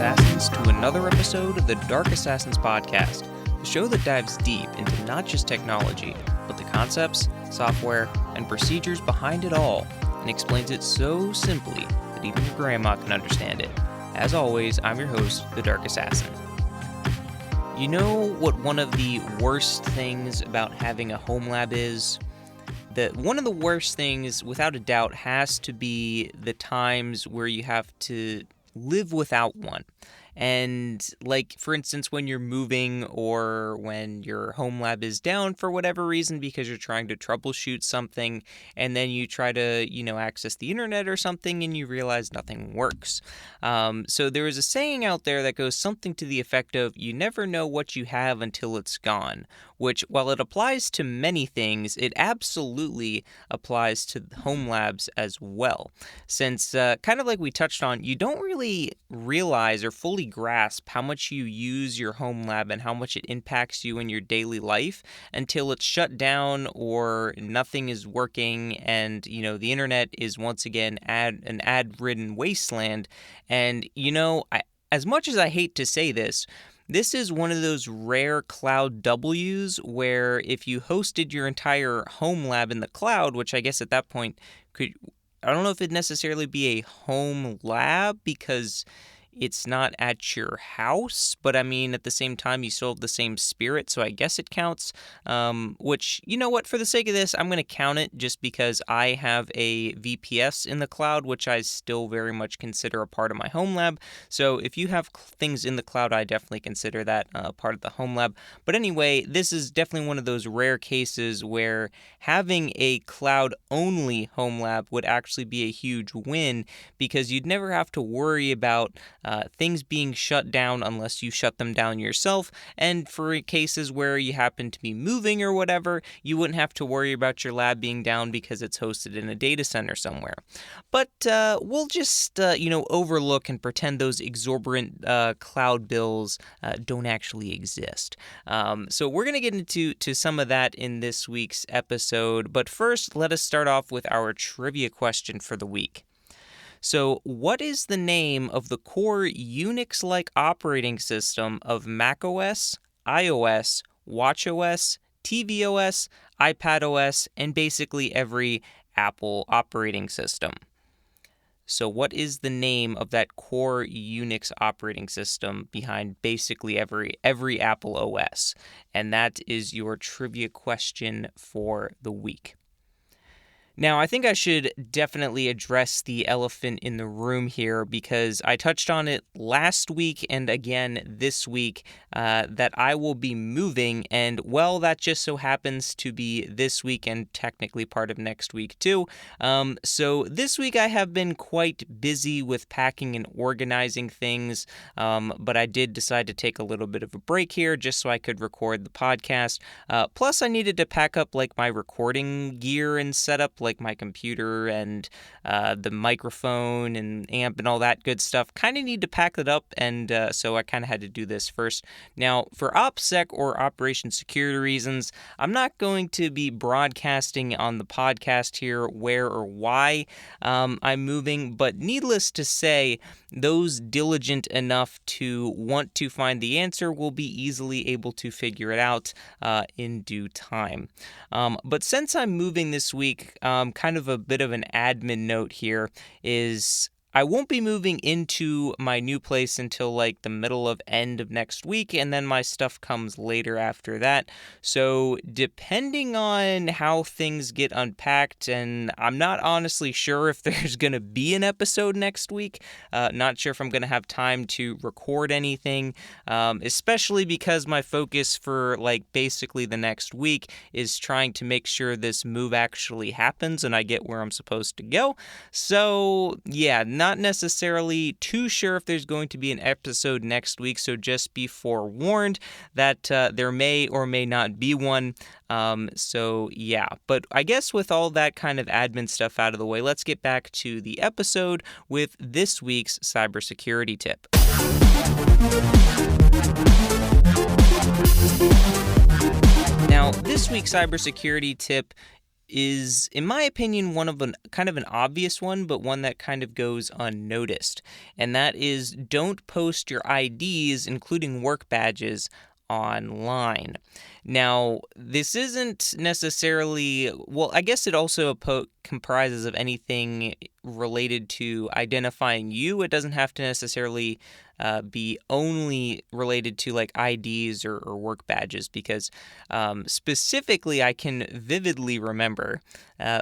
Assassins, to another episode of the Dark Assassins podcast, the show that dives deep into not just technology, but the concepts, software, and procedures behind it all, and explains it so simply that even your grandma can understand it. As always, I'm your host, the Dark Assassin. You know what one of the worst things about having a Homelab is? That one of the worst things, without a doubt, has to be the times where you have to live without one. And like, for instance, when you're moving or when your Homelab is down for whatever reason because you're trying to troubleshoot something, and then you try to, access the internet or something and you realize nothing works. So there is a saying out there that goes something to the effect of, you never know what you have until it's gone, which, while it applies to many things, it absolutely applies to Homelabs as well. Since, kind of like we touched on, you don't really realize or fully grasp how much you use your Homelab and how much it impacts you in your daily life until it's shut down or nothing is working and, the internet is once again an ad-ridden wasteland. And, as much as I hate to say this is one of those rare cloud W's where if you hosted your entire Homelab in the cloud, which I guess at that point I don't know if it'd necessarily be a home lab because it's not at your house, but I mean, at the same time, you still have the same spirit, so I guess it counts, which, you know what, for the sake of this, I'm going to count it just because I have a VPS in the cloud, which I still very much consider a part of my Homelab, so if you have things in the cloud, I definitely consider that part of the Homelab, but anyway, this is definitely one of those rare cases where having a cloud-only Homelab would actually be a huge win, because you'd never have to worry about things being shut down unless you shut them down yourself, and for cases where you happen to be moving or whatever, you wouldn't have to worry about your lab being down because it's hosted in a data center somewhere. But we'll just, overlook and pretend those exorbitant cloud bills don't actually exist. So we're going to get into some of that in this week's episode, but first, let us start off with our trivia question for the week. So, what is the name of the core Unix-like operating system of macOS, iOS, watchOS, tvOS, iPadOS, and basically every Apple operating system? So, what is the name of that core Unix operating system behind basically every Apple OS? And that is your trivia question for the week. Now, I think I should definitely address the elephant in the room here because I touched on it last week and again this week that I will be moving, and well, that just so happens to be this week and technically part of next week too. So this week I have been quite busy with packing and organizing things, but I did decide to take a little bit of a break here just so I could record the podcast. Plus, I needed to pack up like my recording gear and setup, like my computer and the microphone and amp and all that good stuff. Kind of need to pack it up, and so I kind of had to do this first. Now, for OPSEC or Operation Security reasons, I'm not going to be broadcasting on the podcast here where or why I'm moving, but needless to say, those diligent enough to want to find the answer will be easily able to figure it out in due time. But since I'm moving this week, kind of a bit of an admin note here is I won't be moving into my new place until like the end of next week, and then my stuff comes later after that. So depending on how things get unpacked, and I'm not honestly sure if there's going to be an episode next week, not sure if I'm going to have time to record anything, especially because my focus for like basically the next week is trying to make sure this move actually happens and I get where I'm supposed to go. So yeah, not necessarily too sure if there's going to be an episode next week, so just be forewarned that there may or may not be one. So yeah, but I guess with all that kind of admin stuff out of the way, let's get back to the episode with this week's cybersecurity tip. Now, this week's cybersecurity tip is, in my opinion, one of kind of an obvious one, but one that kind of goes unnoticed. And that is, don't post your IDs, including work badges, online. Now, this isn't necessarily, well, I guess it also comprises of anything related to identifying you. It doesn't have to necessarily be only related to like IDs or work badges, because specifically I can vividly remember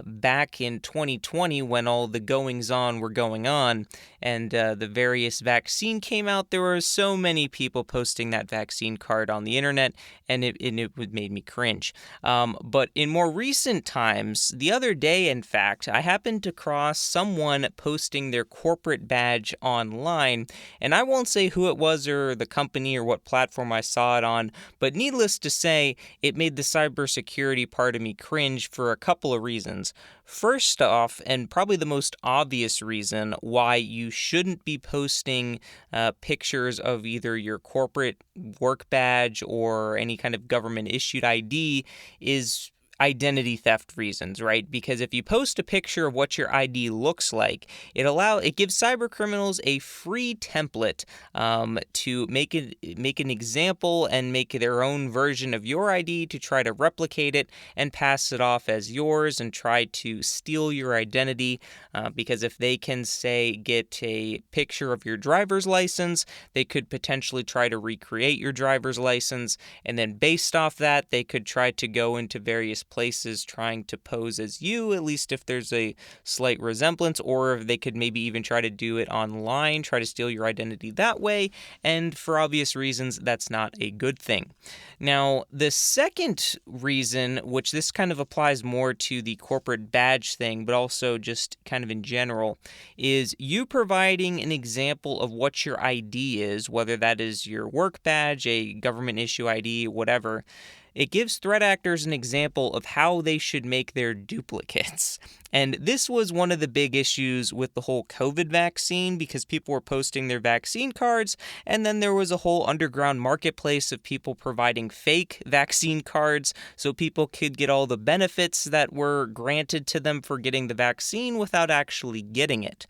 back in 2020 when all the goings-on were going on and the various vaccine came out. There were so many people posting that vaccine card on the internet, and it made me cringe. But in more recent times, the other day, in fact, I happened to cross someone posting their corporate badge online, and I won't say who it was or the company or what platform I saw it on, but needless to say, it made the cybersecurity part of me cringe for a couple of reasons. First off, and probably the most obvious reason why you shouldn't be posting pictures of either your corporate work badge or any kind of government-issued ID is identity theft reasons, right? Because if you post a picture of what your ID looks like, it gives cyber criminals a free template to make an example and make their own version of your ID to try to replicate it and pass it off as yours and try to steal your identity. Because if they can, say, get a picture of your driver's license, they could potentially try to recreate your driver's license, and then based off that, they could try to go into various places trying to pose as you, at least if there's a slight resemblance, or they could maybe even try to do it online, try to steal your identity that way, and for obvious reasons, that's not a good thing. Now, the second reason, which this kind of applies more to the corporate badge thing, but also just kind of in general, is you providing an example of what your ID is, whether that is your work badge, a government issue ID, whatever. It gives threat actors an example of how they should make their duplicates. And this was one of the big issues with the whole COVID vaccine, because people were posting their vaccine cards, and then there was a whole underground marketplace of people providing fake vaccine cards so people could get all the benefits that were granted to them for getting the vaccine without actually getting it.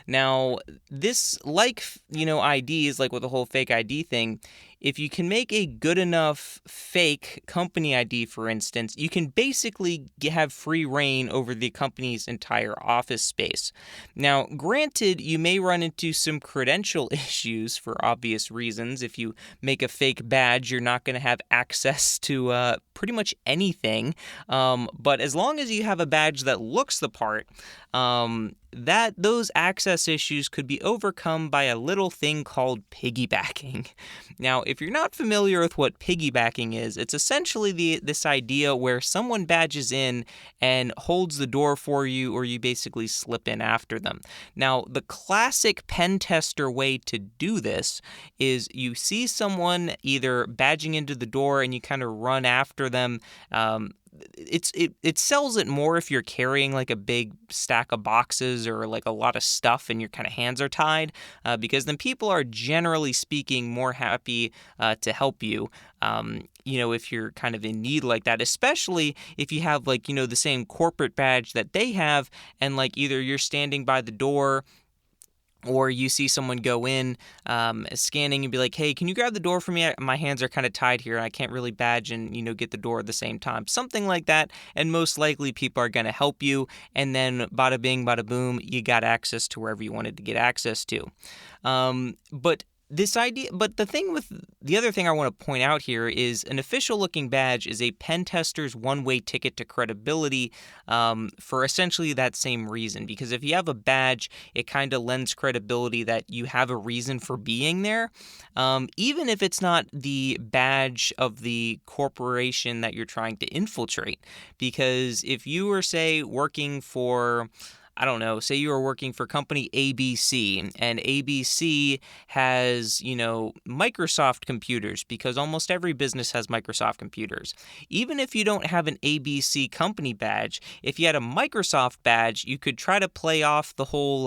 Now, this, like, IDs, like with the whole fake ID thing, if you can make a good enough fake company ID, for instance, you can basically have free reign over the company's entire office space. Now, granted, you may run into some credential issues for obvious reasons. If you make a fake badge, you're not going to have access to pretty much anything. But as long as you have a badge that looks the part, those access issues could be overcome by a little thing called piggybacking. Now, if you're not familiar with what piggybacking is, it's essentially this idea where someone badges in and holds the door for you, or you basically slip in after them. Now, the classic pen tester way to do this is you see someone either badging into the door and you kind of run after them. It sells it more if you're carrying like a big stack of boxes or like a lot of stuff and your kind of hands are tied, because then people are generally speaking more happy to help you. If you're kind of in need like that, especially if you have like, the same corporate badge that they have, and like either you're standing by the door or you see someone go in scanning and be like, hey, can you grab the door for me? My hands are kind of tied here and I can't really badge and, get the door at the same time. Something like that. And most likely people are going to help you. And then bada bing, bada boom, you got access to wherever you wanted to get access to. But the other thing I want to point out here is an official looking badge is a pen tester's one-way ticket to credibility for essentially that same reason. Because if you have a badge, it kind of lends credibility that you have a reason for being there, even if it's not the badge of the corporation that you're trying to infiltrate. Because if you were, say, working for, say you were working for company ABC, and ABC has, Microsoft computers, because almost every business has Microsoft computers. Even if you don't have an ABC company badge, if you had a Microsoft badge, you could try to play off the whole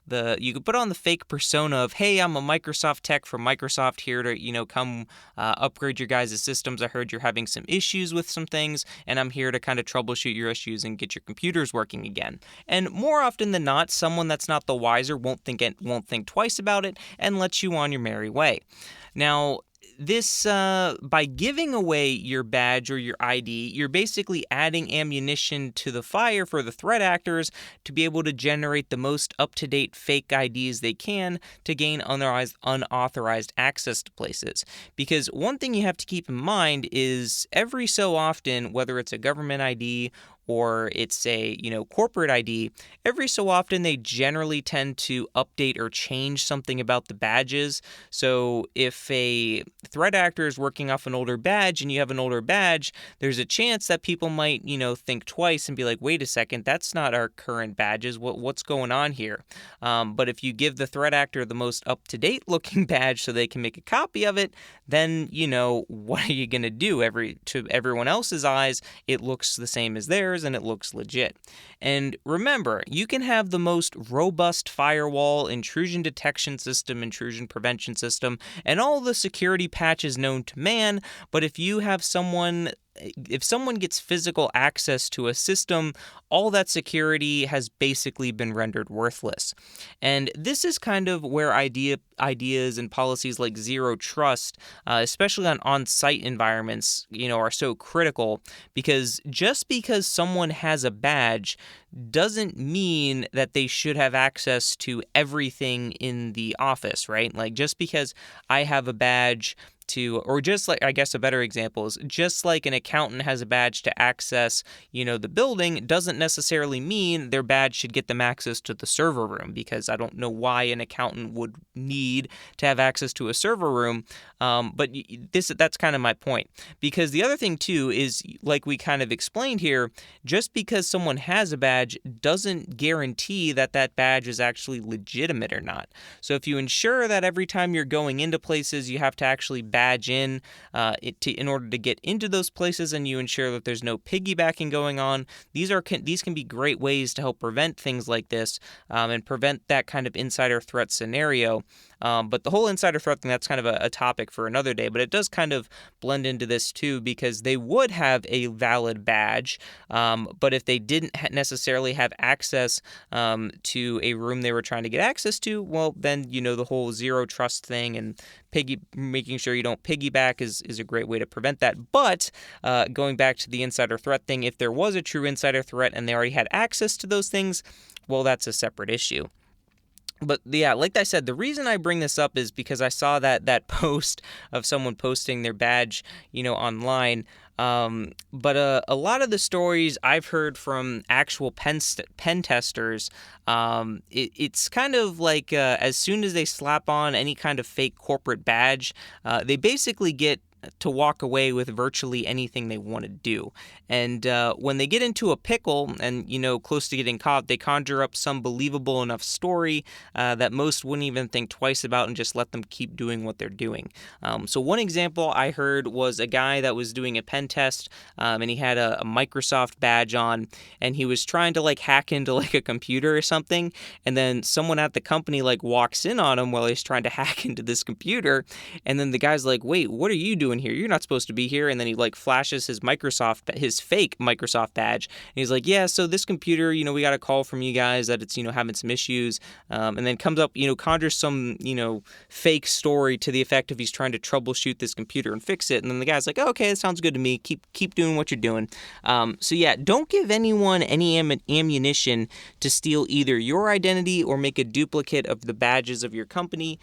you could put on the fake persona of, hey, I'm a Microsoft tech from Microsoft here to, come upgrade your guys' systems. I heard you're having some issues with some things, and I'm here to kind of troubleshoot your issues and get your computers working again. And more often than not, someone that's not the wiser won't think twice about it and lets you on your merry way. Now, this, by giving away your badge or your ID, you're basically adding ammunition to the fire for the threat actors to be able to generate the most up-to-date fake IDs they can to gain unauthorized access to places. Because one thing you have to keep in mind is every so often, whether it's a government ID or it's a, corporate ID, every so often they generally tend to update or change something about the badges. So if a threat actor is working off an older badge and you have an older badge, there's a chance that people might, think twice and be like, wait a second, that's not our current badges. What's going on here? But if you give the threat actor the most up-to-date looking badge so they can make a copy of it, then, what are you going to do? To everyone else's eyes, it looks the same as theirs and it looks legit. And remember, you can have the most robust firewall, intrusion detection system, intrusion prevention system, and all the security patches known to man, but if someone gets physical access to a system, all that security has basically been rendered worthless. And this is kind of where ideas and policies like zero trust, especially on on-site environments, are so critical, because just because someone has a badge doesn't mean that they should have access to everything in the office, right? Like, just because I have a badge or just like, I guess a better example is just like an accountant has a badge to access, the building, doesn't necessarily mean their badge should get them access to the server room, because I don't know why an accountant would need to have access to a server room. But that's kind of my point, because the other thing too is, like we kind of explained here, just because someone has a badge doesn't guarantee that badge is actually legitimate or not. So if you ensure that every time you're going into places, you have to actually badge in order to get into those places, and you ensure that there's no piggybacking going on, these can be great ways to help prevent things like this and prevent that kind of insider threat scenario. But the whole insider threat thing, that's kind of a topic for another day, but it does kind of blend into this too, because they would have a valid badge, but if they didn't necessarily have access to a room they were trying to get access to, well, then, the whole zero trust thing and making sure you don't piggyback is a great way to prevent that. But going back to the insider threat thing, if there was a true insider threat and they already had access to those things, well, that's a separate issue. But yeah, like I said, the reason I bring this up is because I saw that post of someone posting their badge, online. But a lot of the stories I've heard from actual pen testers, it's kind of like as soon as they slap on any kind of fake corporate badge, they basically get to walk away with virtually anything they want to do. And when they get into a pickle and, close to getting caught, they conjure up some believable enough story that most wouldn't even think twice about and just let them keep doing what they're doing. So one example I heard was a guy that was doing a pen test and he had a Microsoft badge on, and he was trying to hack into a computer or something. And then someone at the company walks in on him while he's trying to hack into this computer. And then the guy's like, wait, what are you doing here? You're not supposed to be here. And then he flashes his fake Microsoft badge. And he's like, yeah, so this computer, we got a call from you guys that it's, having some issues. And then comes up, conjures some, fake story to the effect of he's trying to troubleshoot this computer and fix it. And then the guy's like, oh, okay, that sounds good to me. Keep doing what you're doing. So yeah, don't give anyone any ammunition to steal either your identity or make a duplicate of the badges of your company.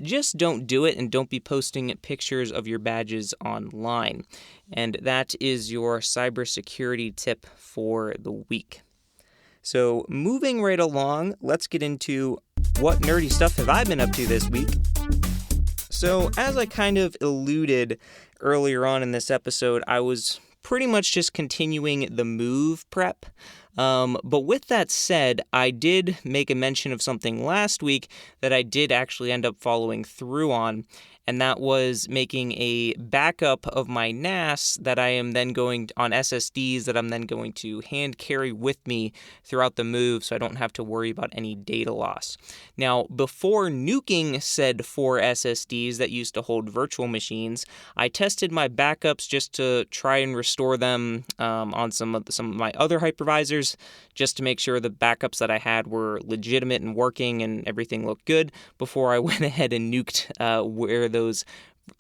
Just don't do it, and don't be posting pictures of your badges online. And that is your cybersecurity tip for the week. So moving right along, let's get into what nerdy stuff have I been up to this week. So as I kind of alluded earlier on in this episode, I was pretty much just continuing the move prep. But with that said, I did make a mention of something last week that I did actually end up following through on, and that was making a backup of my NAS that I am then going on SSDs that I'm then going to hand carry with me throughout the move so I don't have to worry about any data loss. Now, before nuking said 4 SSDs that used to hold virtual machines, I tested my backups just to try and restore them on some of my other hypervisors, just to make sure the backups that I had were legitimate and working and everything looked good before I went ahead and nuked where those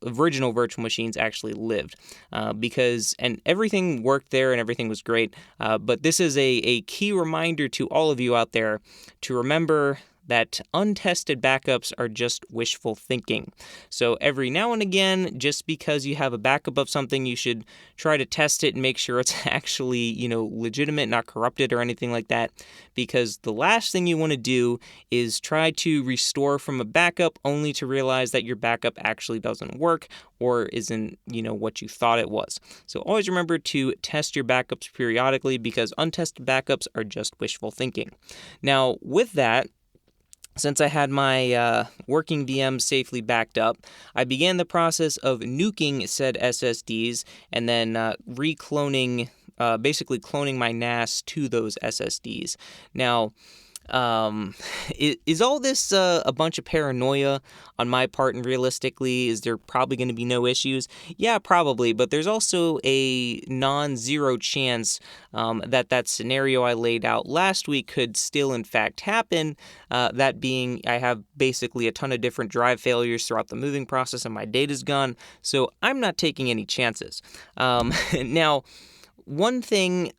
original virtual machines actually lived, and everything worked there and everything was great. But this is a key reminder to all of you out there to remember that untested backups are just wishful thinking. So every now and again, just because you have a backup of something, you should try to test it and make sure it's actually, legitimate, not corrupted or anything like that. Because the last thing you want to do is try to restore from a backup only to realize that your backup actually doesn't work or isn't, what you thought it was. So always remember to test your backups periodically because untested backups are just wishful thinking. Now, with that, since I had my working VMs safely backed up, I began the process of nuking said SSDs and then basically cloning my NAS to those SSDs. Now, is all this a bunch of paranoia on my part, and realistically, is there probably going to be no issues? Yeah, probably, but there's also a non-zero chance that scenario I laid out last week could still in fact happen, that being I have basically a ton of different drive failures throughout the moving process and my data's gone, so I'm not taking any chances. Now, one thing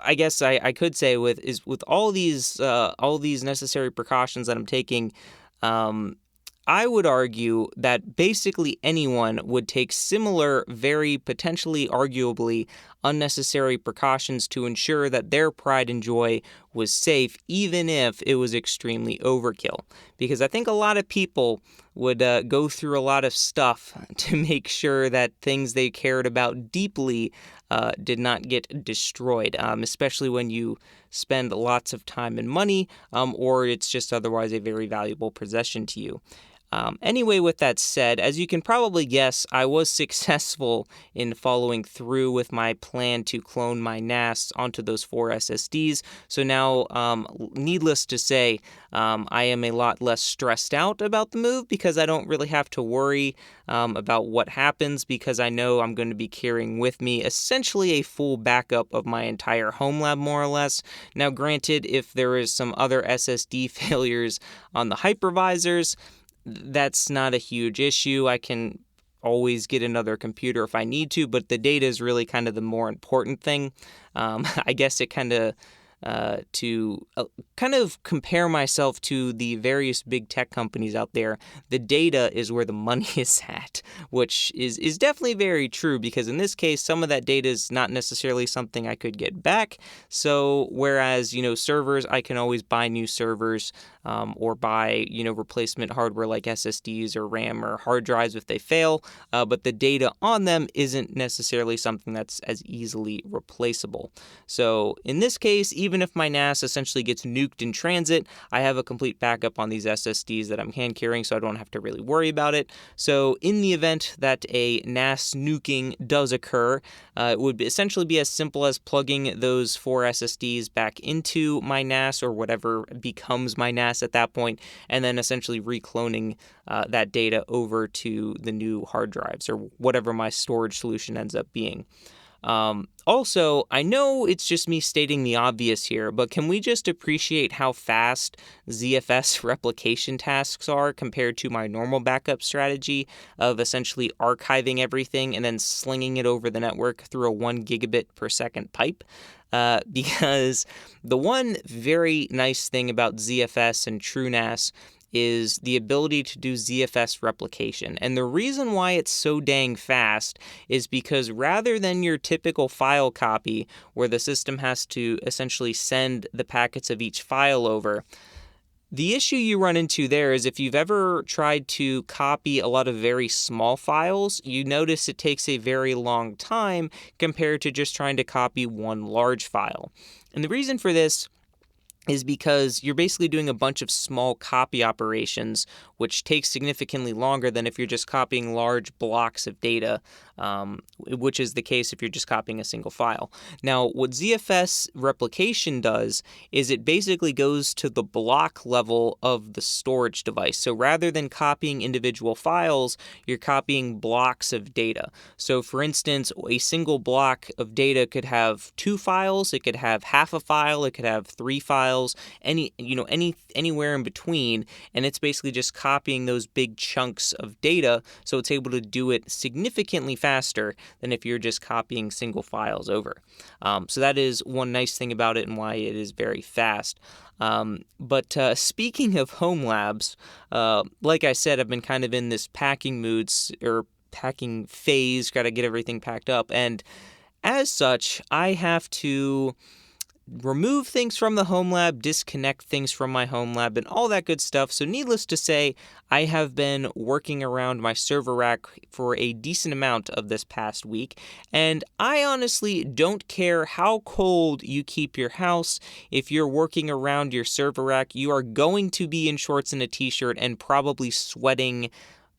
I guess I could say with all these necessary precautions that I'm taking, I would argue that basically anyone would take similar, very potentially, arguably unnecessary precautions to ensure that their pride and joy was safe, even if it was extremely overkill. Because I think a lot of people would go through a lot of stuff to make sure that things they cared about deeply did not get destroyed, especially when you spend lots of time and money, or it's just otherwise a very valuable possession to you. Anyway, with that said, as you can probably guess, I was successful in following through with my plan to clone my NAS onto those 4 SSDs. So now, needless to say, I am a lot less stressed out about the move because I don't really have to worry about what happens because I know I'm going to be carrying with me essentially a full backup of my entire Homelab, more or less. Now, granted, if there is some other SSD failures on the hypervisors, that's not a huge issue. I can always get another computer if I need to, but the data is really kind of the more important thing. I guess it kind of to compare myself to the various big tech companies out there, the data is where the money is at, which is definitely very true because in this case, some of that data is not necessarily something I could get back. So whereas, servers, I can always buy new servers or buy, replacement hardware like SSDs or RAM or hard drives if they fail, but the data on them isn't necessarily something that's as easily replaceable. So in this case, even if my NAS essentially gets nuked in transit, I have a complete backup on these SSDs that I'm hand carrying, so I don't have to really worry about it. So in the event that a NAS nuking does occur, it would essentially be as simple as plugging those 4 SSDs back into my NAS or whatever becomes my NAS at that point, and then essentially recloning that data over to the new hard drives or whatever my storage solution ends up being. Also, I know it's just me stating the obvious here, but can we just appreciate how fast ZFS replication tasks are compared to my normal backup strategy of essentially archiving everything and then slinging it over the network through a 1 gigabit per second pipe? Because the one very nice thing about ZFS and TrueNAS is the ability to do ZFS replication. And the reason why it's so dang fast is because rather than your typical file copy, where the system has to essentially send the packets of each file over, the issue you run into there is if you've ever tried to copy a lot of very small files, you notice it takes a very long time compared to just trying to copy one large file. And the reason for this is because you're basically doing a bunch of small copy operations, which takes significantly longer than if you're just copying large blocks of data, which is the case if you're just copying a single file. Now, what ZFS replication does is it basically goes to the block level of the storage device. So rather than copying individual files, you're copying blocks of data. So for instance, a single block of data could have 2 files, it could have half a file, it could have 3 files, anywhere in between, and it's basically just copying those big chunks of data, so it's able to do it significantly faster than if you're just copying single files over. So that is one nice thing about it and why it is very fast. But speaking of Homelabs, like I said, I've been kind of in this packing phase, got to get everything packed up, and as such, I have to remove things from the Homelab, disconnect things from my Homelab, and all that good stuff. So needless to say, I have been working around my server rack for a decent amount of this past week, and I honestly don't care how cold you keep your house. If you're working around your server rack, you are going to be in shorts and a t-shirt and probably sweating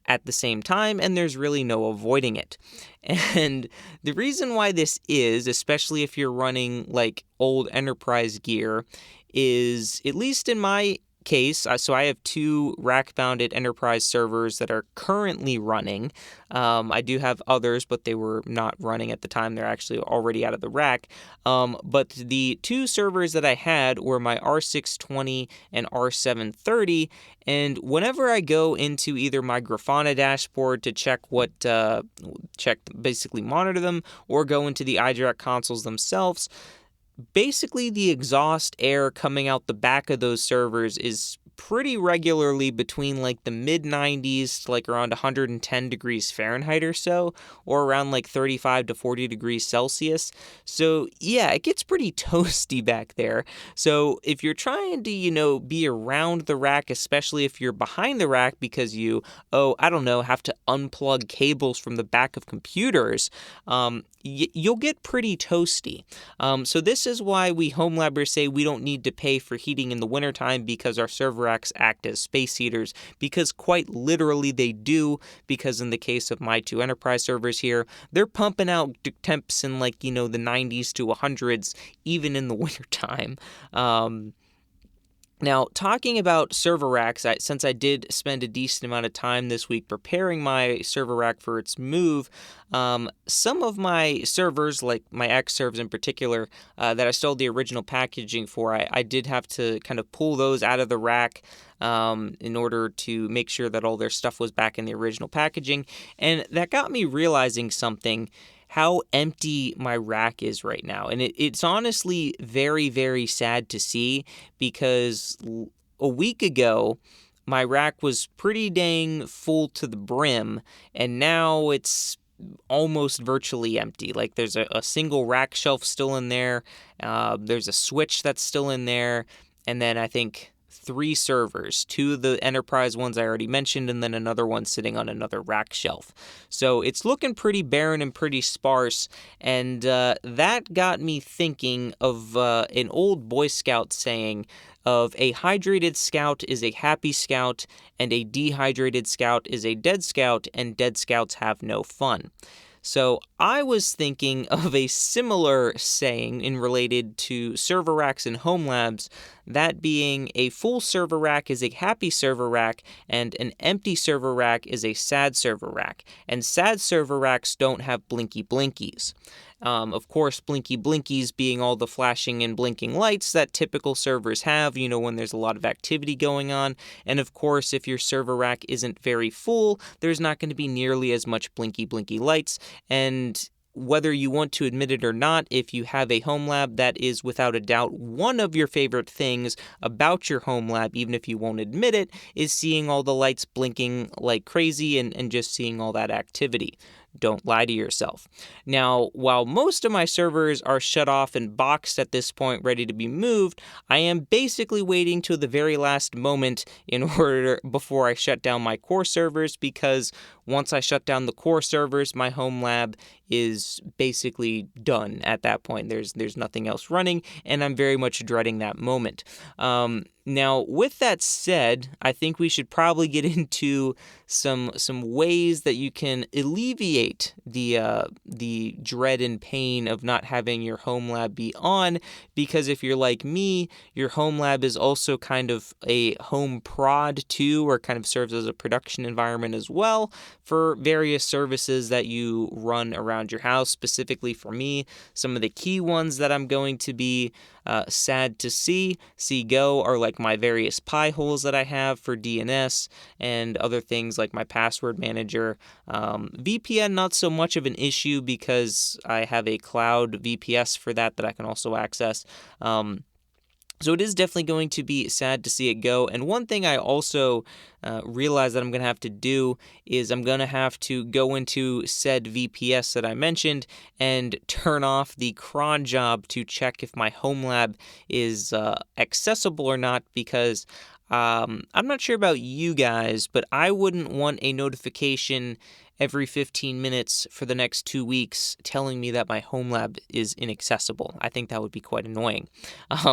at the same time, and there's really no avoiding it. And the reason why this is, especially if you're running like old enterprise gear, is, at least in my case, so I have 2 rack-mounted enterprise servers that are currently running. I do have others, but they were not running at the time. They're actually already out of the rack. But the 2 servers that I had were my R620 and R730, and whenever I go into either my Grafana dashboard to basically monitor them, or go into the iDirect consoles themselves, basically the exhaust air coming out the back of those servers is pretty regularly between like the mid 90s to like around 110 degrees Fahrenheit or so, or around like 35 to 40 degrees Celsius. So yeah, it gets pretty toasty back there. So if you're trying to, be around the rack, especially if you're behind the rack because you, have to unplug cables from the back of computers, you'll get pretty toasty. So this is why we Homelabbers say we don't need to pay for heating in the wintertime, because our server racks act as space heaters, because quite literally they do, because in the case of my 2 enterprise servers here, they're pumping out temps in the 90s to 100s even in the wintertime. Now, talking about server racks, since I did spend a decent amount of time this week preparing my server rack for its move, some of my servers, like my X servers in particular, that I still had the original packaging for, I did have to kind of pull those out of the rack in order to make sure that all their stuff was back in the original packaging, and that got me realizing something: how empty my rack is right now. And it's honestly very, very sad to see, because a week ago, my rack was pretty dang full to the brim, and now it's almost virtually empty. Like, there's a single rack shelf still in there, there's a switch that's still in there, and then I think 3 servers, 2 of the enterprise ones I already mentioned, and then another one sitting on another rack shelf. So it's looking pretty barren and pretty sparse, and that got me thinking of an old Boy Scout saying of: a hydrated scout is a happy scout, and a dehydrated scout is a dead scout, and dead scouts have no fun. So I was thinking of a similar saying in related to server racks and Homelabs, that being: a full server rack is a happy server rack, and an empty server rack is a sad server rack. And sad server racks don't have blinky blinkies. Of course, blinky blinkies being all the flashing and blinking lights that typical servers have, when there's a lot of activity going on. And of course, if your server rack isn't very full, there's not going to be nearly as much blinky lights. And whether you want to admit it or not, if you have a Homelab, that is without a doubt one of your favorite things about your Homelab, even if you won't admit it, is seeing all the lights blinking like crazy and just seeing all that activity. don't lie to yourself. Now, while most of my servers are shut off and boxed at this point, ready to be moved, I am basically waiting till the very last moment before I shut down my core servers, because once I shut down the core servers, my Homelab is basically done at that point. There's nothing else running, and I'm very much dreading that moment. Now, with that said, I think we should probably get into some ways that you can alleviate the dread and pain of not having your Homelab be on, because if you're like me, your Homelab is also kind of a home prod too, or kind of serves as a production environment as well for various services that you run around your house. Specifically for me, some of the key ones that I'm going to be sad to see go are like my various pie holes that I have for DNS and other things like my password manager. VPN, not so much of an issue because I have a cloud VPS for that I can also access. So it is definitely going to be sad to see it go. And one thing I also realize that I'm going to have to do is I'm going to have to go into said VPS that I mentioned and turn off the cron job to check if my Homelab is accessible or not, because I'm not sure about you guys, but I wouldn't want a notification every 15 minutes for the next 2 weeks telling me that my Homelab is inaccessible. I think that would be quite annoying.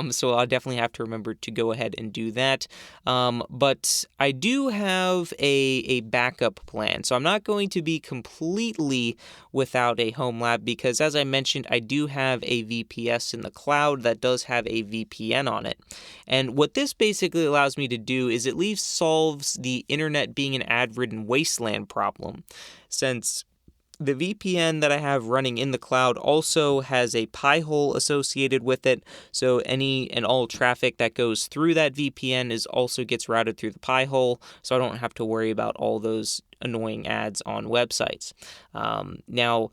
So I'll definitely have to remember to go ahead and do that. But I do have a backup plan. So I'm not going to be completely without a Homelab because, as I mentioned, I do have a VPS in the cloud that does have a VPN on it. And what this basically allows me to do is at least solves the internet being an ad-ridden wasteland problem, since the VPN that I have running in the cloud also has a pie hole associated with it. So any and all traffic that goes through that VPN also gets routed through the pie hole, so I don't have to worry about all those annoying ads on websites. Now,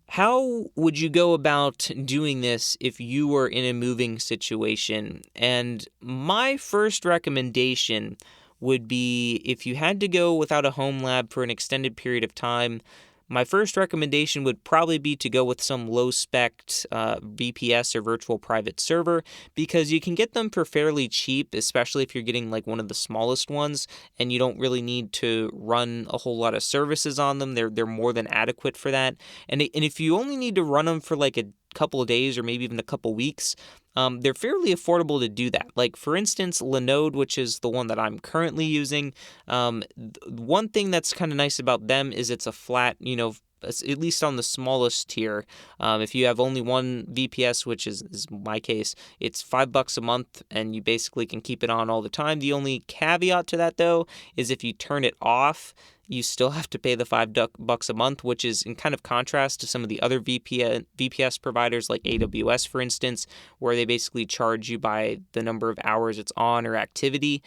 how would you go about doing this if you were in a moving situation? And my first recommendation would be, if you had to go without a Homelab for an extended period of time, my first recommendation would probably be to go with some low-spec VPS or virtual private server, because you can get them for fairly cheap, especially if you're getting like one of the smallest ones and you don't really need to run a whole lot of services on them. They're more than adequate for that. And if you only need to run them for like a couple of days or maybe even a couple weeks, they're fairly affordable to do that. Like, for instance, Linode, which is the one that I'm currently using, one thing that's kind of nice about them is it's a flat, at least on the smallest tier. If you have only one VPS, which is my case, it's $5 a month, and you basically can keep it on all the time. The only caveat to that, though, is if you turn it off, you still have to pay the $5 a month, which is in kind of contrast to some of the other VPS providers like AWS, for instance, where they basically charge you by the number of hours it's on or activity.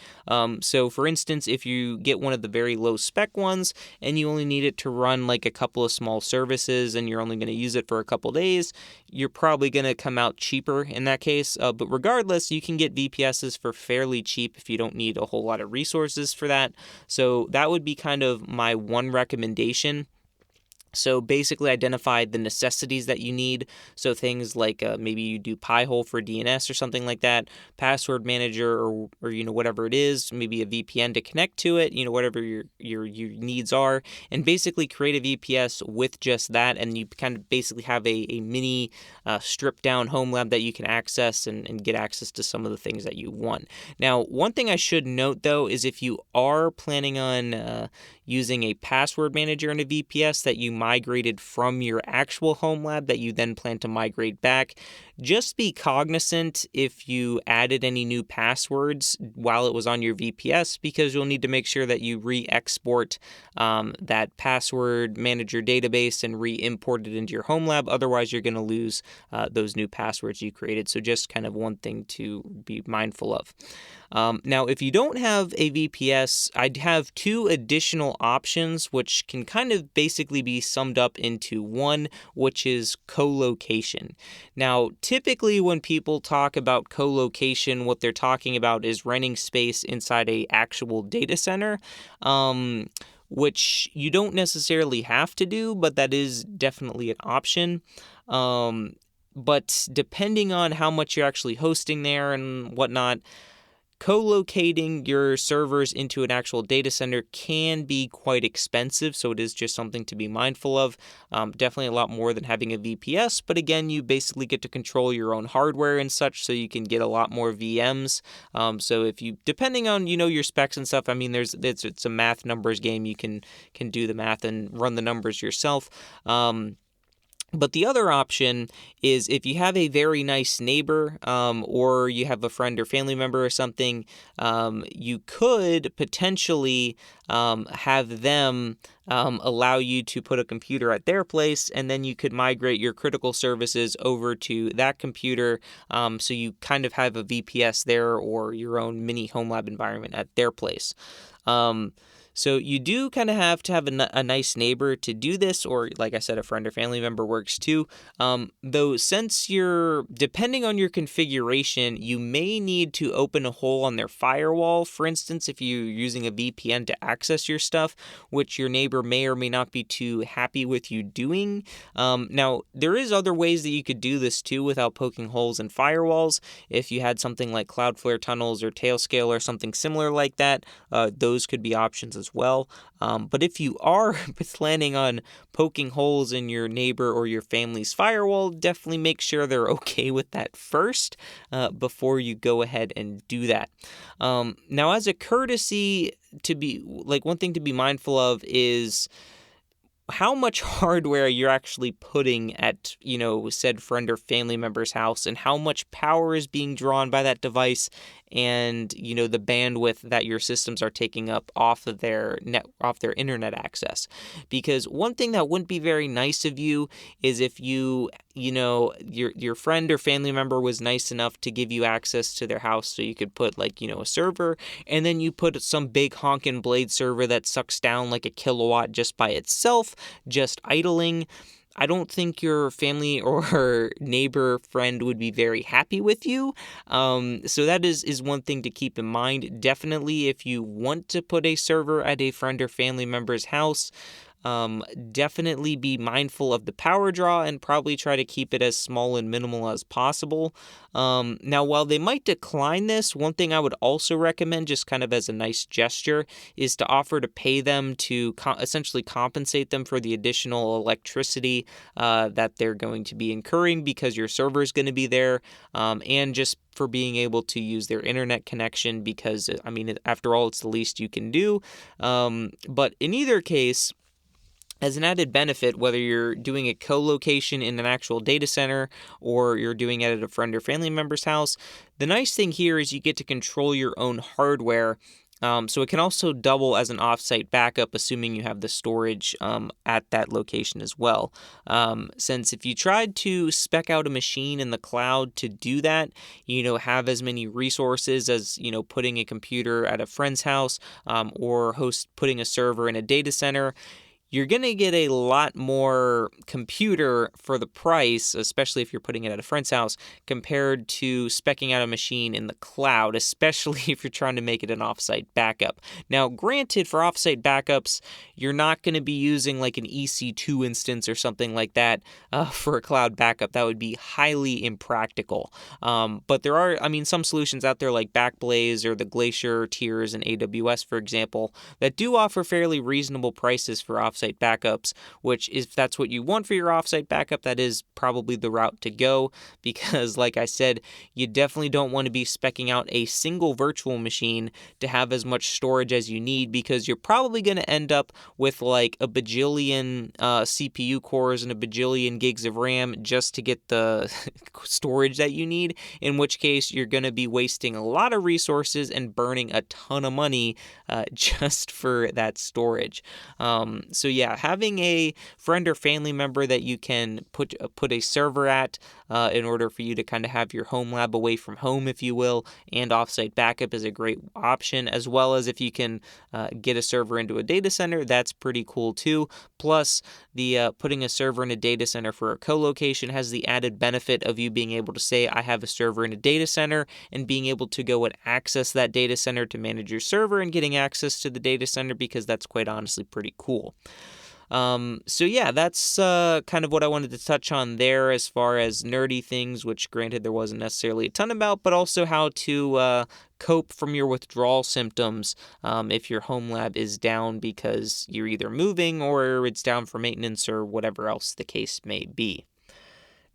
So, for instance, if you get one of the very low spec ones and you only need it to run like a couple of small services and you're only going to use it for a couple days, you're probably going to come out cheaper in that case. But regardless, you can get VPSs for fairly cheap if you don't need a whole lot of resources for that. So that would be kind of my one recommendation. So basically identify the necessities that you need. So things like maybe you do Pi-hole for DNS or something like that, password manager or whatever it is, maybe a VPN to connect to it, whatever your needs are, and basically create a VPS with just that, and you kind of basically have a mini stripped down Homelab that you can access and get access to some of the things that you want. Now, one thing I should note though is if you are planning on using a password manager and a VPS that you migrated from your actual Homelab that you then plan to migrate back, just be cognizant if you added any new passwords while it was on your VPS, because you'll need to make sure that you re-export that password manager database and re-import it into your Homelab. Otherwise, you're going to lose those new passwords you created. So just kind of one thing to be mindful of. Now, if you don't have a VPS, I'd have two additional options, which can kind of basically be summed up into one, which is co-location. Now, typically when people talk about co-location, what they're talking about is renting space inside a actual data center. which you don't necessarily have to do, but that is definitely an option. But depending on how much you're actually hosting there and whatnot, co-locating your servers into an actual data center can be quite expensive, so it is just something to be mindful of. Definitely a lot more than having a VPS, but again, you basically get to control your own hardware and such, so you can get a lot more VMs. So if you, depending on your specs and stuff, I mean, it's a math numbers game. You can do the math and run the numbers yourself. But the other option is if you have a very nice neighbor, or you have a friend or family member or something, you could potentially have them allow you to put a computer at their place, and then you could migrate your critical services over to that computer, so you kind of have a VPS there or your own mini Homelab environment at their place. So you do kind of have to have a nice neighbor to do this, or like I said, a friend or family member works too. Though since depending on your configuration, you may need to open a hole on their firewall, for instance, if you're using a VPN to access your stuff, which your neighbor may or may not be too happy with you doing. Now, there is other ways that you could do this too without poking holes in firewalls. If you had something like Cloudflare tunnels or Tailscale or something similar like that, those could be options as well. But if you are planning on poking holes in your neighbor or your family's firewall, definitely make sure they're okay with that first before you go ahead and do that. Now, as a courtesy, one thing to be mindful of is how much hardware you're actually putting at, said friend or family member's house, and how much power is being drawn by that device, and, the bandwidth that your systems are taking up off their internet access. Because one thing that wouldn't be very nice of you is if your friend or family member was nice enough to give you access to their house so you could put a server, and then you put some big honkin' blade server that sucks down like a kilowatt just by itself, just idling. I don't think your family or neighbor friend would be very happy with you. So that is one thing to keep in mind. Definitely, if you want to put a server at a friend or family member's house, definitely be mindful of the power draw and probably try to keep it as small and minimal as possible. Now, while they might decline this, one thing I would also recommend, just kind of as a nice gesture, is to offer to pay them to essentially compensate them for the additional electricity that they're going to be incurring because your server is going to be there, and just for being able to use their internet connection, because, I mean, after all, it's the least you can do. But in either case, as an added benefit, whether you're doing a co-location in an actual data center or you're doing it at a friend or family member's house, the nice thing here is you get to control your own hardware. So it can also double as an offsite backup, assuming you have the storage at that location as well. Since if you tried to spec out a machine in the cloud to do that, have as many resources as, putting a computer at a friend's house, or putting a server in a data center, you're going to get a lot more computer for the price, especially if you're putting it at a friend's house, compared to speccing out a machine in the cloud, especially if you're trying to make it an offsite backup. Now, granted, for offsite backups, you're not going to be using like an EC2 instance or something like that for a cloud backup. That would be highly impractical. But there are, some solutions out there like Backblaze or the Glacier tiers in AWS, for example, that do offer fairly reasonable prices for offsite backups, which, if that's what you want for your offsite backup, that is probably the route to go, because like I said, you definitely don't want to be speccing out a single virtual machine to have as much storage as you need, because you're probably going to end up with like a bajillion CPU cores and a bajillion gigs of RAM just to get the storage that you need, in which case you're going to be wasting a lot of resources and burning a ton of money just for that storage. So yeah, having a friend or family member that you can put a server at in order for you to kind of have your home lab away from home, if you will, and offsite backup is a great option, as well as if you can get a server into a data center, that's pretty cool too. Plus, the putting a server in a data center for a co-location has the added benefit of you being able to say, I have a server in a data center, and being able to go and access that data center to manage your server and getting access to the data center, because that's quite honestly pretty cool. So yeah, that's kind of what I wanted to touch on there as far as nerdy things, which granted there wasn't necessarily a ton about, but also how to cope from your withdrawal symptoms if your home lab is down because you're either moving or it's down for maintenance or whatever else the case may be.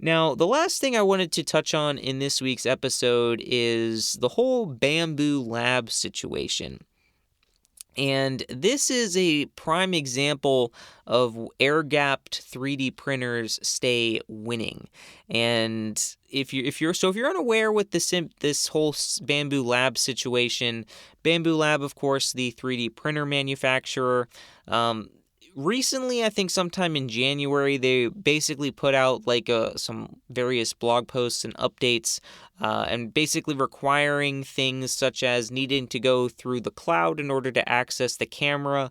Now, the last thing I wanted to touch on in this week's episode is the whole bamboo lab situation. And this is a prime example of air-gapped 3D printers stay winning. And if you're unaware with this whole Bamboo Lab situation, Bamboo Lab, of course, the 3D printer manufacturer, recently, I think sometime in January, they basically put out some various blog posts and updates and basically requiring things such as needing to go through the cloud in order to access the camera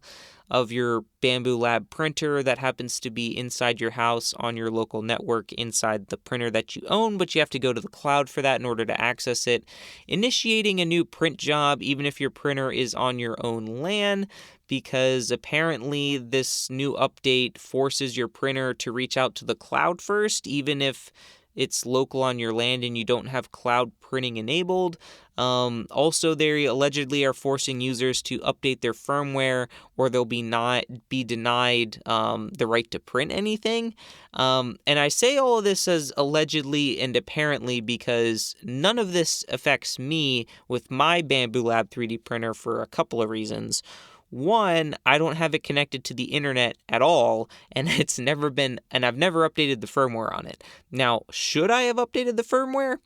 of your Bamboo Lab printer that happens to be inside your house on your local network inside the printer that you own, but you have to go to the cloud for that in order to access it. Initiating a new print job, even if your printer is on your own LAN, because apparently this new update forces your printer to reach out to the cloud first, even if it's local on your LAN and you don't have cloud printing enabled. Also, they allegedly are forcing users to update their firmware or they'll be denied the right to print anything. And I say all of this as allegedly and apparently because none of this affects me with my Bamboo Lab 3D printer for a couple of reasons. One, I don't have it connected to the internet at all, and I've never updated the firmware on it. Now, should I have updated the firmware?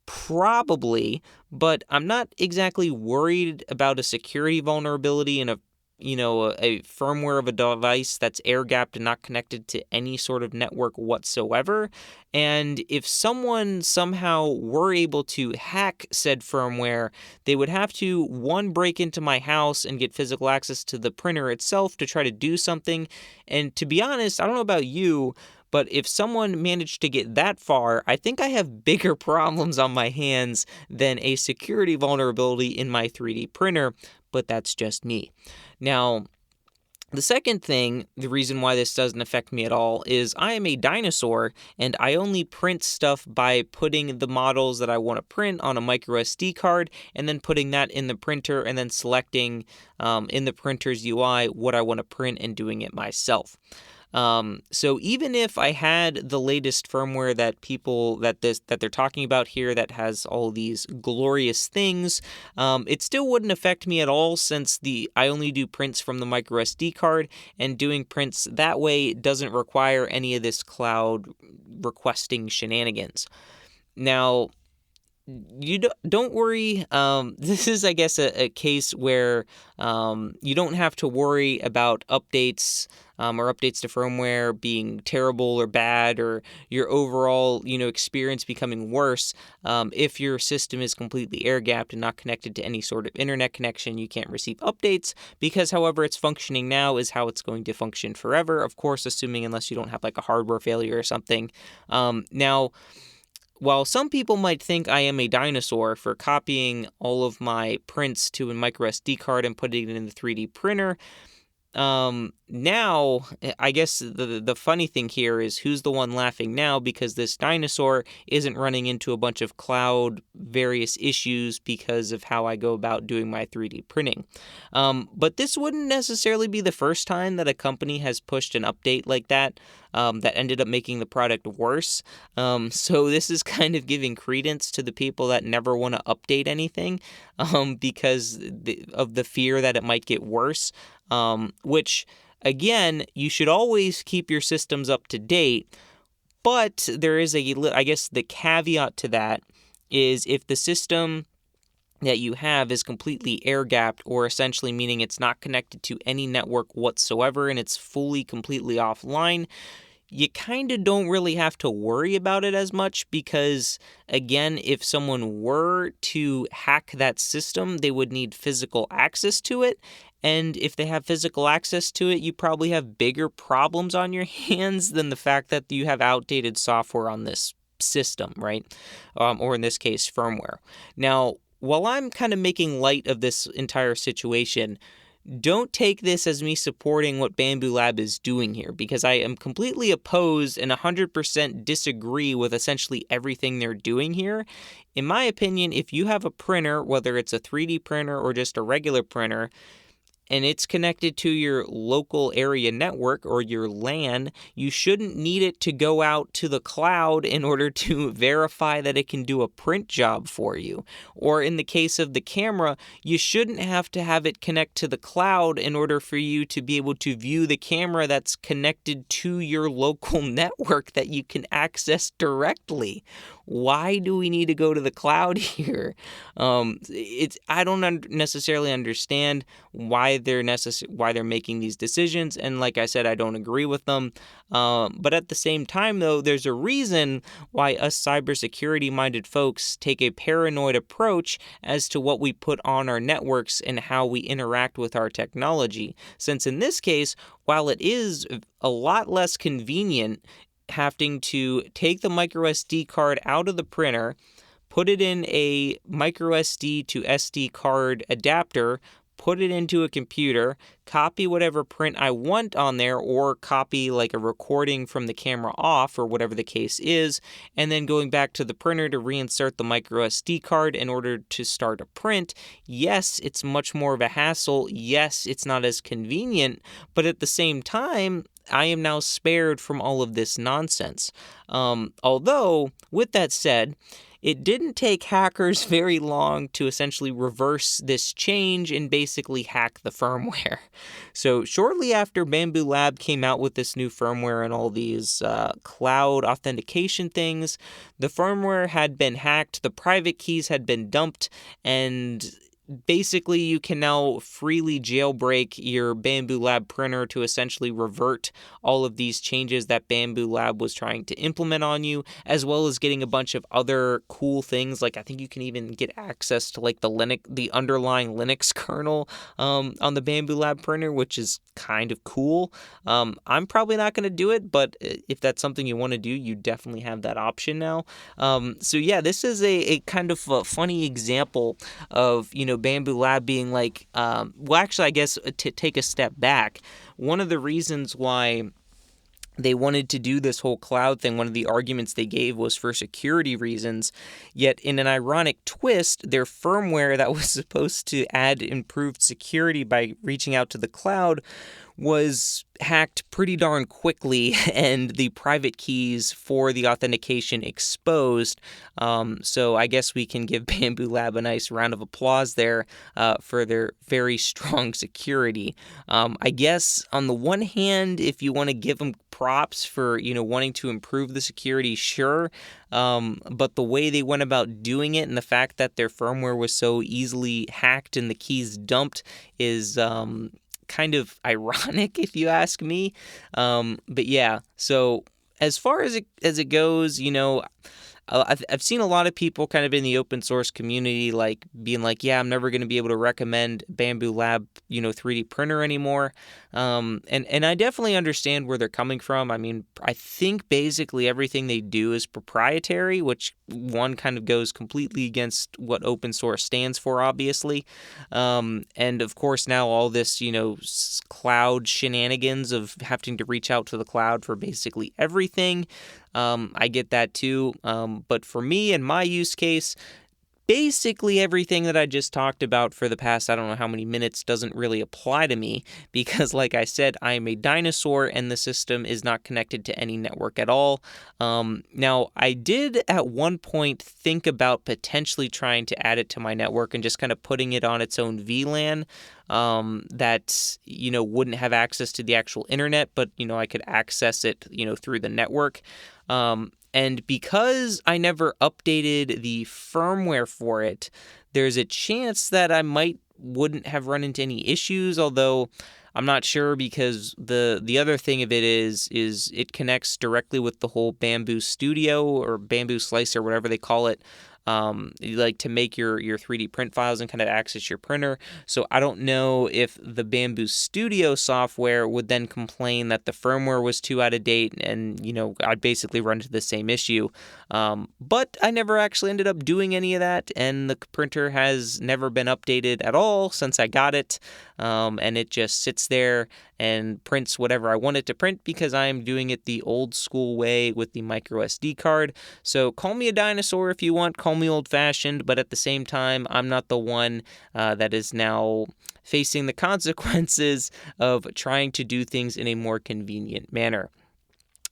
Probably, but I'm not exactly worried about a security vulnerability in a firmware of a device that's air-gapped and not connected to any sort of network whatsoever. And if someone somehow were able to hack said firmware, they would have to, one, break into my house and get physical access to the printer itself to try to do something. And to be honest, I don't know about you, but if someone managed to get that far, I think I have bigger problems on my hands than a security vulnerability in my 3D printer, but that's just me. Now, the second thing, the reason why this doesn't affect me at all, is I am a dinosaur, and I only print stuff by putting the models that I want to print on a micro SD card, and then putting that in the printer, and then selecting in the printer's UI what I want to print and doing it myself. So even if I had the latest firmware that they're talking about here that has all these glorious things, it still wouldn't affect me at all since I only do prints from the micro SD card, and doing prints that way doesn't require any of this cloud requesting shenanigans. Now, you don't worry. This is, I guess, a case where you don't have to worry about updates or updates to firmware being terrible or bad, or your overall experience becoming worse. If your system is completely air-gapped and not connected to any sort of internet connection, you can't receive updates because however it's functioning now is how it's going to function forever. Of course, assuming unless you don't have a hardware failure or something. Now, while some people might think I am a dinosaur for copying all of my prints to a micro SD card and putting it in the 3D printer, now, I guess the funny thing here is who's the one laughing now, because this dinosaur isn't running into a bunch of cloud various issues because of how I go about doing my 3D printing. But this wouldn't necessarily be the first time that a company has pushed an update like that that ended up making the product worse. So this is kind of giving credence to the people that never want to update anything because of the fear that it might get worse, which, again, you should always keep your systems up to date, but there is I guess the caveat to that is if the system that you have is completely air-gapped, or essentially meaning it's not connected to any network whatsoever and it's fully, completely offline, you kind of don't really have to worry about it as much because, again, if someone were to hack that system, they would need physical access to it. And if they have physical access to it, you probably have bigger problems on your hands than the fact that you have outdated software on this system, right? Or in this case, firmware. Now, while I'm kind of making light of this entire situation, don't take this as me supporting what Bamboo Lab is doing here, because I am completely opposed and 100% disagree with essentially everything they're doing here. In my opinion, if you have a printer, whether it's a 3D printer or just a regular printer, and it's connected to your local area network or your LAN, you shouldn't need it to go out to the cloud in order to verify that it can do a print job for you. Or in the case of the camera, you shouldn't have to have it connect to the cloud in order for you to be able to view the camera that's connected to your local network that you can access directly. Why do we need to go to the cloud here? I don't necessarily understand why they're making these decisions, and like I said, I don't agree with them. But at the same time, though, there's a reason why us cybersecurity-minded folks take a paranoid approach as to what we put on our networks and how we interact with our technology. Since in this case, while it is a lot less convenient having to take the micro SD card out of the printer, put it in a micro SD to SD card adapter, put it into a computer, copy whatever print I want on there, or copy like a recording from the camera off or whatever the case is, and then going back to the printer to reinsert the micro SD card in order to start a print. Yes, it's much more of a hassle. Yes, it's not as convenient, but at the same time, I am now spared from all of this nonsense. Although, with that said, it didn't take hackers very long to essentially reverse this change and basically hack the firmware. So shortly after Bamboo Lab came out with this new firmware and all these cloud authentication things, the firmware had been hacked, the private keys had been dumped, and basically, you can now freely jailbreak your Bamboo Lab printer to essentially revert all of these changes that Bamboo Lab was trying to implement on you, as well as getting a bunch of other cool things. Like I think you can even get access to like the underlying Linux kernel on the Bamboo Lab printer, which is kind of cool. I'm probably not going to do it, but if that's something you want to do, you definitely have that option now. So yeah, this is a kind of a funny example of, Bamboo Lab being like, actually, I guess to take a step back, one of the reasons why they wanted to do this whole cloud thing, one of the arguments they gave was for security reasons, yet in an ironic twist, their firmware that was supposed to add improved security by reaching out to the cloud was hacked pretty darn quickly and the private keys for the authentication exposed. So I guess we can give Bamboo Lab a nice round of applause there for their very strong security. I guess on the one hand, if you want to give them props for, wanting to improve the security, sure. But the way they went about doing it and the fact that their firmware was so easily hacked and the keys dumped is kind of ironic, if you ask me. But yeah, so as far as it goes, I've seen a lot of people kind of in the open source community like being like, yeah, I'm never going to be able to recommend Bamboo Lab, 3D printer anymore. And I definitely understand where they're coming from. I mean, I think basically everything they do is proprietary, which one kind of goes completely against what open source stands for, obviously. And of course now all this, cloud shenanigans of having to reach out to the cloud for basically everything. I get that too. But for me and my use case, basically everything that I just talked about for the past, I don't know how many minutes, doesn't really apply to me because, like I said, I am a dinosaur and the system is not connected to any network at all. Now, I did at one point think about potentially trying to add it to my network and just kind of putting it on its own VLAN that, wouldn't have access to the actual internet, but, I could access it, through the network. And because I never updated the firmware for it, there's a chance that I wouldn't have run into any issues, although I'm not sure, because the other thing of it is it connects directly with the whole Bamboo Studio or Bamboo Slicer, whatever they call it, like to make your 3D print files and kind of access your printer. So I don't know if the Bamboo Studio software would then complain that the firmware was too out of date, and I'd basically run into the same issue. But I never actually ended up doing any of that, and the printer has never been updated at all since I got it, and it just sits there and prints whatever I want it to print, because I am doing it the old school way with the micro SD card. So call me a dinosaur if you want, call me old-fashioned, but at the same time, I'm not the one that is now facing the consequences of trying to do things in a more convenient manner.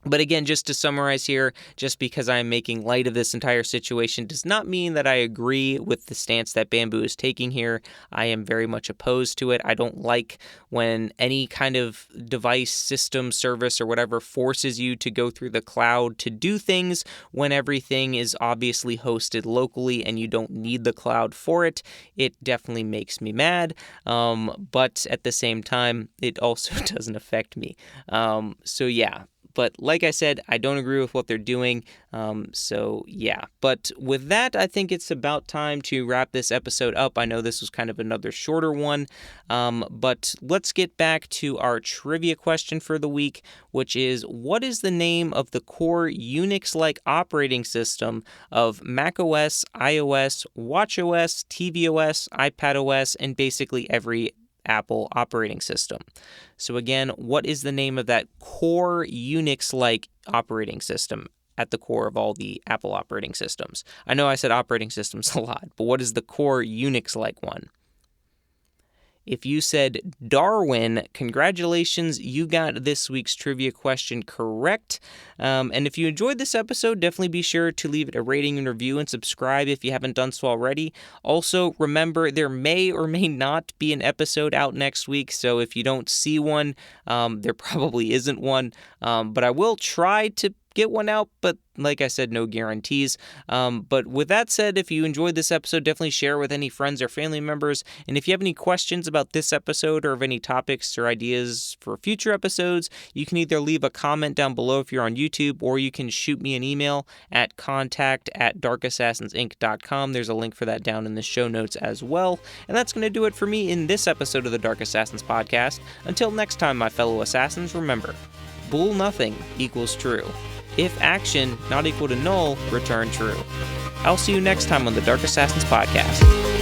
But again, just to summarize here, just because I'm making light of this entire situation does not mean that I agree with the stance that Bamboo is taking here. I am very much opposed to it. I don't like when any kind of device, system, service, or whatever forces you to go through the cloud to do things when everything is obviously hosted locally and you don't need the cloud for it. It definitely makes me mad, but at the same time, it also doesn't affect me. So yeah. But like I said, I don't agree with what they're doing. So yeah. But with that, I think it's about time to wrap this episode up. I know this was kind of another shorter one. But let's get back to our trivia question for the week, which is, what is the name of the core Unix-like operating system of macOS, iOS, watchOS, tvOS, iPadOS, and basically every Apple operating system? So again, what is the name of that core Unix-like operating system at the core of all the Apple operating systems? I know I said operating systems a lot, but what is the core Unix-like one? If you said Darwin, congratulations, you got this week's trivia question correct. And if you enjoyed this episode, definitely be sure to leave it a rating and review and subscribe if you haven't done so already. Also, remember, there may or may not be an episode out next week, so if you don't see one, there probably isn't one. But I will try to get one out, but like I said, no guarantees. But with that said, if you enjoyed this episode, definitely share with any friends or family members. And if you have any questions about this episode or of any topics or ideas for future episodes, you can either leave a comment down below if you're on YouTube, or you can shoot me an email at contact@darkassassinsinc.com. There's a link for that down in the show notes as well. And that's going to do it for me in this episode of the Dark Assassins podcast. Until next time, my fellow assassins, remember, bool nothing equals true. If action not equal to null, return true. I'll see you next time on the Dark Assassins podcast.